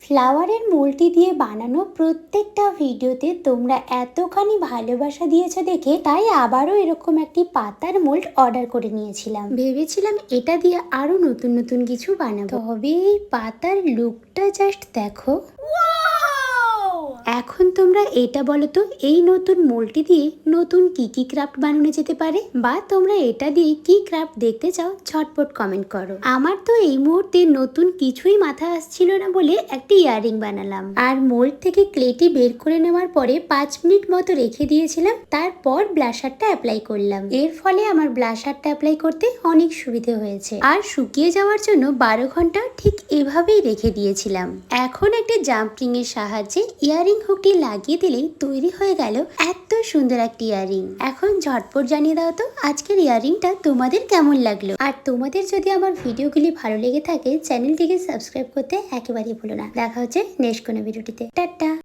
ফ্লাওয়ারের মোল্ডটি দিয়ে বানানো প্রত্যেকটা ভিডিওতে তোমরা এতখানি ভালোবাসা দিয়েছো দেখে তাই আবারও এরকম একটি পাতার মোল্ড অর্ডার করে নিয়েছিলাম। ভেবেছিলাম এটা দিয়ে আরো নতুন নতুন কিছু বানাবো। তবে এই পাতার লুকটা জাস্ট দেখো। এখন তোমরা এটা বলো তো, এই নতুন মোল্ডটি দিয়ে নতুন কি কি ক্রাফট বানানো যেতে পারে, বা তোমরা এটা দিয়ে কি ক্রাফট দেখতে চাও ঝটপট কমেন্ট করো। আমার তো এই মুহূর্তে নতুন কিছুই মাথা আসছিল না বলে একটি ইয়াররিং বানালাম। আর মোল্ড থেকে ক্লেটি বের করে নেওয়ার পরে 5 মিনিট মতো রেখে দিয়েছিলাম, তারপর ব্লাশারটা অ্যাপ্লাই করলাম। এর ফলে আমার ব্লাশারটা অ্যাপ্লাই করতে অনেক সুবিধে হয়েছে। আর শুকিয়ে যাওয়ার জন্য 12 ঘন্টা ঠিক এভাবেই রেখে দিয়েছিলাম। এখন একটি জাম্পিং এর সাহায্যে ইয়াররিং হুকটি লাগিয়ে দিলেই তৈরি হয়ে গেল এত সুন্দর একটি ইয়াররিং। এখন ঝটপট জানিয়ে দাও তো আজকের ইয়াররিংটা তোমাদের কেমন লাগলো। আর তোমাদের যদি আমার ভিডিওগুলি ভালো লেগে থাকে চ্যানেলটিকে সাবস্ক্রাইব করতে একেবারেই ভুলো না। দেখা হচ্ছে নেক্সট কোনো ভিডিওটিতে। টাটা।